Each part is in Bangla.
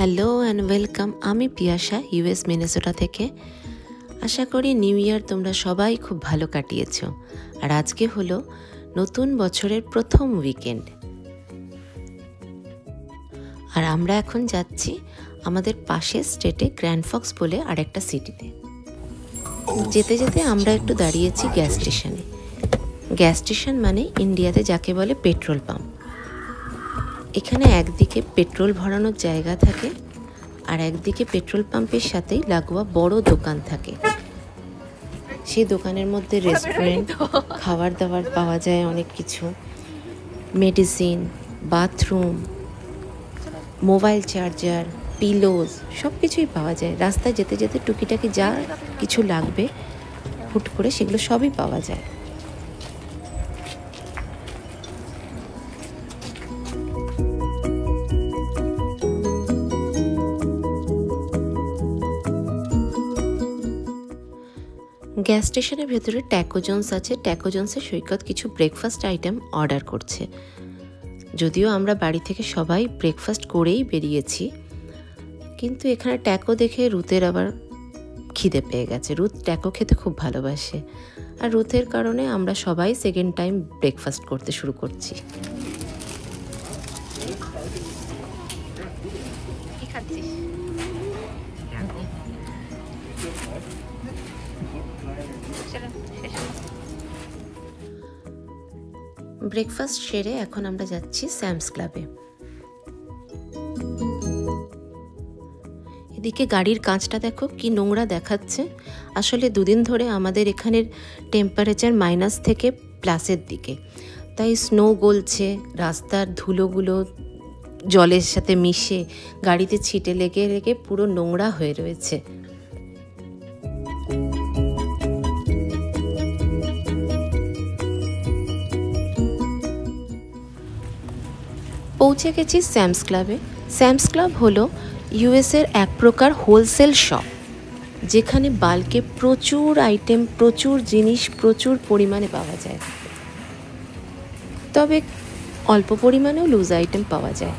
Hello and welcome. আমি পিয়াসা, ইউএস মিনেসোটা থেকে। আশা করি নিউ ইয়ার তোমরা সবাই খুব ভালো কাটিয়েছো। আর আজকে হলো নতুন বছরের প্রথম উইকেন্ড, আর আমরা এখন যাচ্ছি আমাদের পাশের স্টেটে গ্র্যান্ড ফক্স বলে আরেকটা সিটিতে। যেতে যেতে আমরা একটু দাঁড়িয়েছি গ্যাস স্টেশনে। গ্যাস স্টেশন মানে ইন্ডিয়াতে যাকে বলে পেট্রোল পাম্প। এখানে একদিকে পেট্রোল ভরানোর জায়গা থাকে, আর একদিকে পেট্রোল পাম্পের সাথেই লাগোয়া বড় দোকান থাকে। সেই দোকানের মধ্যে রেস্টুরেন্ট, খাবার দাবার পাওয়া যায়, অনেক কিছু, মেডিসিন, বাথরুম, মোবাইল চার্জার, পিলোজ, সব কিছুই পাওয়া যায়। রাস্তায় যেতে যেতে টুকিটাকি যা কিছু লাগবে হুট করে সেগুলো সবই পাওয়া যায়। গ্যাস স্টেশনের ভেতরে ট্যাকো জোন্স আছে। ট্যাকো জোন্সে সৈকত কিছু ব্রেকফাস্ট আইটেম অর্ডার করছে। যদিও আমরা বাড়ি থেকে সবাই ব্রেকফাস্ট করেই বেরিয়েছি, কিন্তু এখানে ট্যাকো দেখে রুথের আবার খিদে পেয়ে গেছে। রুথ ট্যাকো খেতে খুব ভালোবাসে, আর রুথের কারণে আমরা সবাই সেকেন্ড টাইম ব্রেকফাস্ট করতে শুরু করছি। ব্রেকফাস্ট সেরে এখন আমরা যাচ্ছি স্যামস ক্লাবে। এদিকে গাড়ির কাঁচটা দেখো কি নোংরা দেখাচ্ছে। আসলে দুদিন ধরে আমাদের এখানের টেম্পারেচার মাইনাস থেকে প্লাসের দিকে, তাই স্নো গলছে, রাস্তার ধুলোগুলো জলের সাথে মিশে গাড়িতে ছিটে লেগে লেগে পুরো নোংরা হয়ে রয়েছে। পৌঁছে গেছি স্যামস ক্লাবে। স্যামস ক্লাব হলো ইউএসের এক প্রকার হোলসেল শপ, যেখানে বাল্কে প্রচুর আইটেম, প্রচুর জিনিস প্রচুর পরিমাণে পাওয়া যায়। তবে অল্প পরিমাণেও লুজ আইটেম পাওয়া যায়।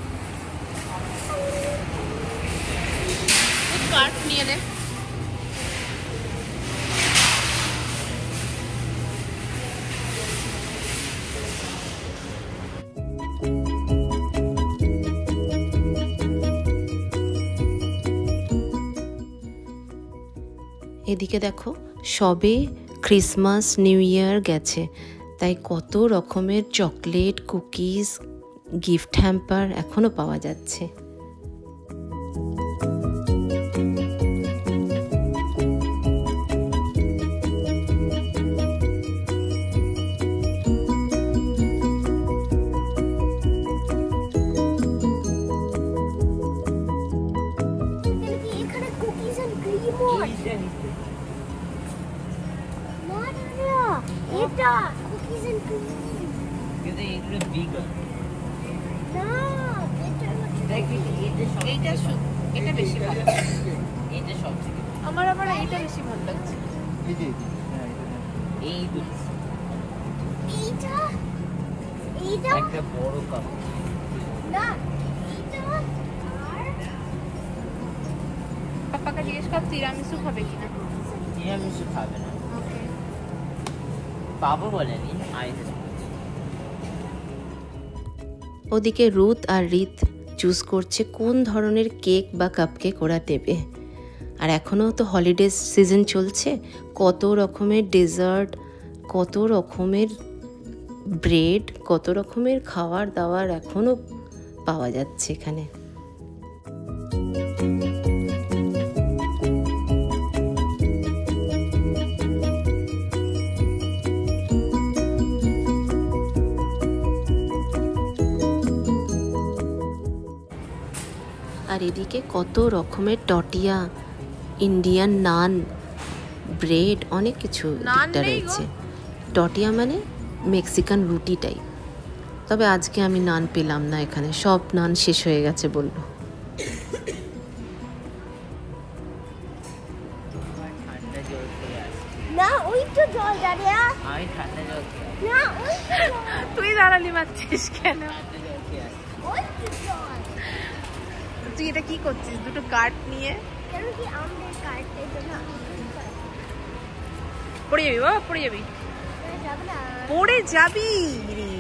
এদিকে দেখো, সবে ক্রিসমাস নিউ ইয়ার গেছে, তাই কত রকমের চকলেট, কুকিজ, গিফট হ্যাম্পার এখনো পাওয়া যাচ্ছে। এটা কুকিজ এন্ড ক্রিম কিন্তু এগুলো বিগার না, এটা বেশি ভালো। এটা সবথেকে আমার আবার এটা বেশি ভালো লাগছে। এই দুটো এইটা একটা বড় কাপ না, এটা আর পাপাকে জিজ্ঞেস কর তিরামিসু খাবে কিনা। তিরামিসু খাবে না, বাবা বলেনি। ওদিকে রুথ আর রিত চুজ করছে কোন ধরনের কেক বা কাপকেক ওরা দেবে। আর এখনও তো হলিডে সিজন চলছে, কত রকমের ডেজার্ট, কত রকমের ব্রেড, কত রকমের খাবার দাবার এখনও পাওয়া যাচ্ছে এখানে। আর এদিকে কত রকমের টটিয়া, ইন্ডিয়ান নান, ব্রেড, অনেক কিছু রয়েছে। টটিয়া মানে মেক্সিকান রুটি টাইপ। তবে আজকে আমি নান পেলাম না, এখানে সব নান শেষ হয়ে গেছে বলল। তুই দাঁড়ালি মারছিস কেন? তুই এটা কি করছিস দুটো কার্ড নিয়ে? কেন কি আমাদের কার্ডের জন্য পড়ে যাবি বাবা, পড়ে যাবি, যাবে না? পড়ে যাবি রে।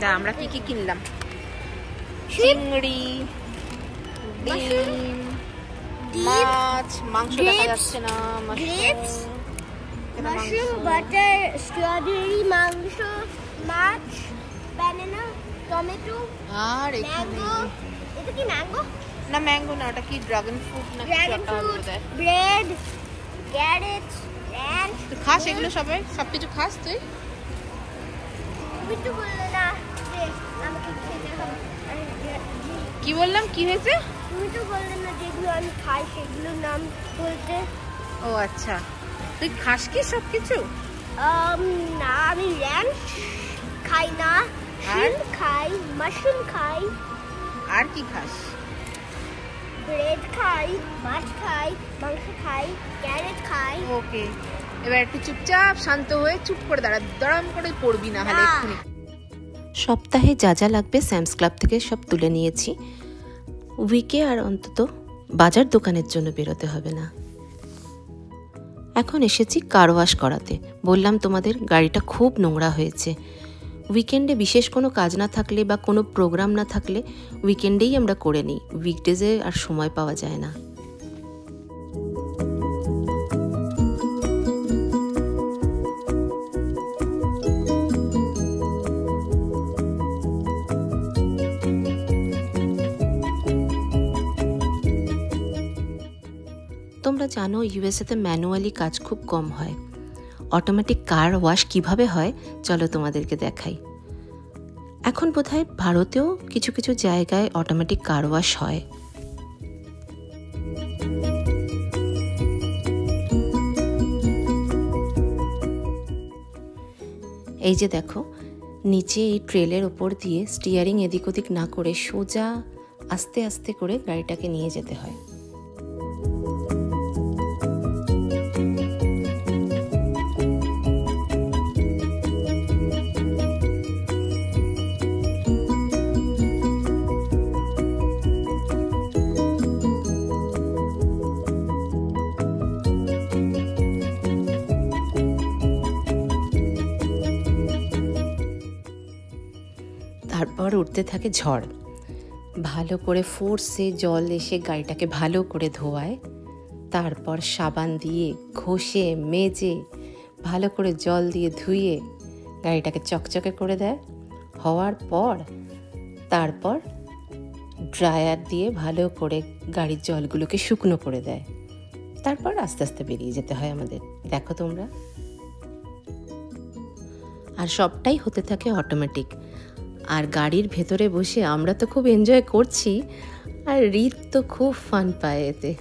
যা, আমরা কি কি কিনলাম? চিংড়ি, ডিম, মাছ, মাংস দেখা যাচ্ছে না, মাশরুম, বাটার, স্ট্রবেরি, মাংস, মাছ, বানানা, টমেটো, আর এখানে ম্যাঙ্গো। এটা কি ম্যাঙ্গো? না ম্যাঙ্গো না, ওটা কি ড্রাগন ফ্রুট না? Dragon fruit, bread, carrot, ranch. তুই খাস এগুলো সবাই? সবকিছু খাস তুই? তুমি তো বললে না যে আমাকে খেতে হবে। কি বললাম, কি হয়েছে? তুমি তো বললে না যেগুলো আমি খাই সেগুলোর নাম বলতে। ও আচ্ছা, তুই খাস কি সবকিছু? না, আমি র্যান্চ খাই না, শিম খাই, মাশরুম খাই। আর কি খাস? ব্রেড খাই, মাছ খাই, মাংস খাই, ক্যারেট খাই। ওকে, এবার একটু চুপচাপ শান্ত হয়ে চুপ করে দাঁড়া, দড়াম করে পড়বি না হলে এক্ষুনি। সপ্তাহে যা যা লাগবে স্যামস ক্লাব থেকে সব তুলে নিয়েছি। উইকে আর অন্তত বাজার দোকানের জন্য বেরোতে হবে না। এখন এসেছি কার ওয়াশ করাতে। বললাম তোমাদের গাড়িটা খুব নোংরা হয়েছে। উইকেন্ডে বিশেষ কোনো কাজ না থাকলে বা কোনো প্রোগ্রাম না থাকলে উইকেন্ডেই আমরা করে নিই, উইকডেজে আর সময় পাওয়া যায় না। তোমরা জানো ইউএসএতে ম্যানুয়ালি কাজ খুব কম হয়। অটোমেটিক কার ওয়াশ কিভাবে হয় চলো তোমাদেরকে দেখাই। এখন বোধহয় ভারতেও কিছু কিছু জায়গায় অটোমেটিক কার ওয়াশ হয়। এই যে দেখো, নিচে এই ট্রেলের ওপর দিয়ে স্টিয়ারিং এদিক ওদিক না করে সোজা আস্তে আস্তে করে গাড়িটাকে নিয়ে যেতে হয়। তারপর উঠতে থাকে ঝড়। ভালো করে ফোর্সে জল এসে গাড়িটাকে ভালো করে ধোয়ায়, তারপর সাবান দিয়ে ঘষে মেজে ভালো করে জল দিয়ে ধুয়ে গাড়িটাকে চকচকে করে দেয়। হওয়ার পর তারপর ড্রায়ার দিয়ে ভালো করে গাড়ির জলগুলোকে শুকনো করে দেয়। তারপর আস্তে আস্তে বেরিয়ে যেতে হয় আমাদের। দেখো তোমরা, আর সবটাই হতে থাকে অটোমেটিক। আর গাড়ির ভেতরে বসে আমরা তো খুব এনজয় করছি, আর রিত তো খুব ফান পায় এতে।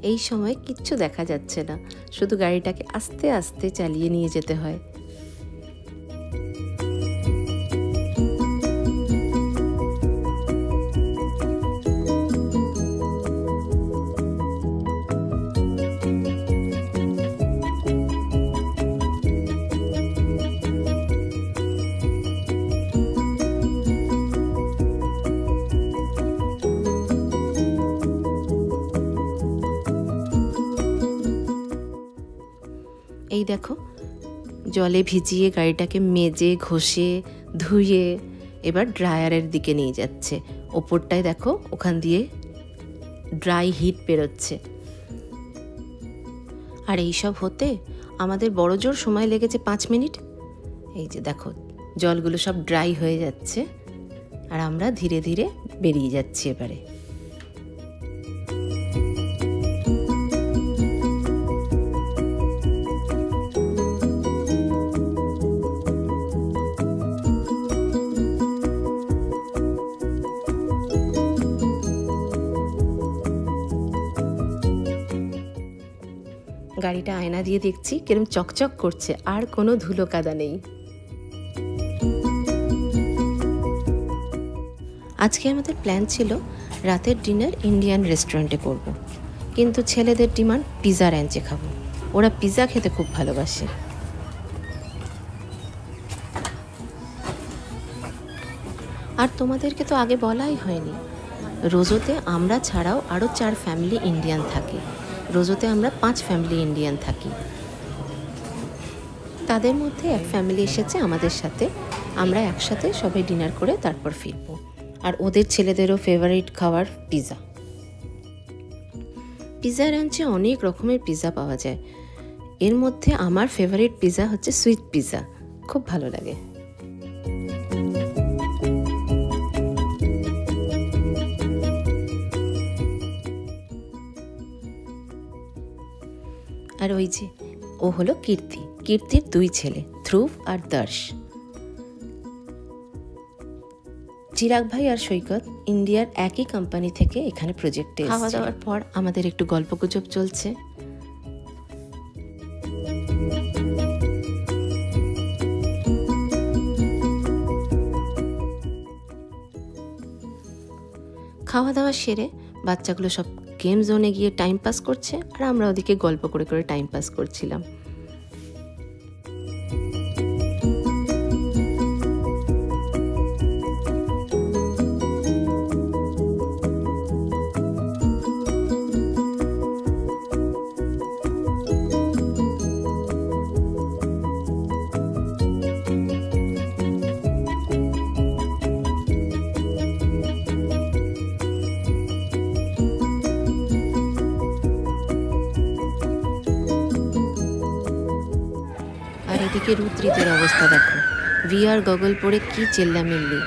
এই সময় কিচ্ছু দেখা যাচ্ছে না, শুধু গাড়িটাকে আস্তে আস্তে চালিয়ে নিয়ে যেতে হয়। এই দেখো, জলে ভিজিয়ে গাড়িটাকে মেজে ঘষে ধুয়ে এবার ড্রায়ারের দিকে নিয়ে যাচ্ছে। ওপরটায় দেখো, ওখান দিয়ে ড্রাই হিট বেরোচ্ছে। আর এইসব হতে আমাদের বড় জোর সময় লেগেছে 5 মিনিট। এই যে দেখো জলগুলো সব ড্রাই হয়ে যাচ্ছে আর আমরা ধীরে ধীরে বেরিয়ে যাচ্ছি এবারে। গাড়িটা আয়না দিয়ে দেখছি কিরম চকচক করছে, আর কোনো ধুলো কাদা নেই। আজকে আমাদের প্ল্যান ছিল রাতের ডিনার ইন্ডিয়ান রেস্টুরেন্টে করব, কিন্তু ছেলেদের ডিমান্ড পিৎজা র্যাঞ্চে খাবো। ওরা পিৎজা খেতে খুব ভালোবাসে। আর তোমাদেরকে তো আগে বলাই হয়নি, রোজোতে আমরা ছাড়াও আরও 4 ফ্যামিলি ইন্ডিয়ান থাকে। রোজোতে আমরা 5 ফ্যামিলি ইন্ডিয়ান থাকি। তাদের মধ্যে এক ফ্যামিলি এসেছে আমাদের সাথে, আমরা একসাথে সবাই ডিনার করে তারপর ফিরবো। আর ওদের ছেলেদেরও ফেভারিট খাবার পিৎজা। পিৎজা র্যাঞ্চে অনেক রকমের পিৎজা পাওয়া যায়। এর মধ্যে আমার ফেভারিট পিৎজা হচ্ছে সুইট পিৎজা, খুব ভালো লাগে। আর ওই যে ও হলো কীর্তি, কীর্তির 2 ছেলে ধ্রুব আর দর্শ। চিরাগ ভাই আর সৈকত ইন্ডিয়ার একই কোম্পানি থেকে এখানে প্রজেক্টে এসেছে। খাওয়া দাওয়ার পর আমাদের একটু গল্পগুজব চলছে। খাওয়া দাওয়া সেরে বাচ্চাগুলো সব গেম জোনে গিয়ে টাইম পাস করছে, আর আমরা ওদিকে গল্প করে করে টাইম পাস করছিলাম। এদিকে রুদ্রিতের অবস্থা দেখো, ভিআর গগল পরে কি চেল্লামিল্লি।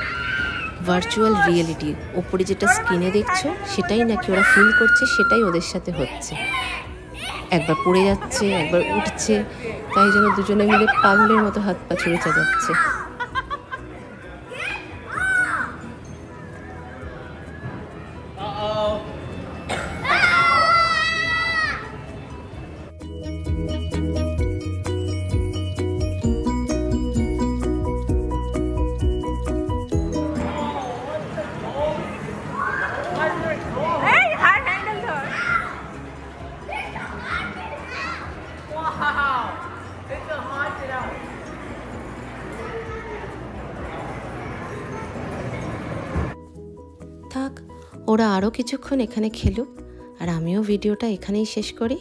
ভার্চুয়াল রিয়েলিটি, ওপরে যেটা স্ক্রিনে দেখছো সেটাই নাকি ওরা ফিল করছে, সেটাই ওদের সাথে হচ্ছে। একবার পড়ে যাচ্ছে, একবার উঠছে, তাই জন্য দুজনে মিলে পাগলের মতো হাত পা ছুঁড়ে চালাচ্ছে। থাক, ওরা আরও কিছুক্ষণ এখানে খেলুক, আর আমিও ভিডিওটা এখানেই শেষ করি।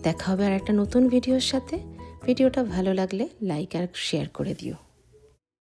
দেখা হবে আর একটা নতুন ভিডিওর সাথে। ভিডিওটা ভালো লাগলে লাইক আর শেয়ার করে দিও।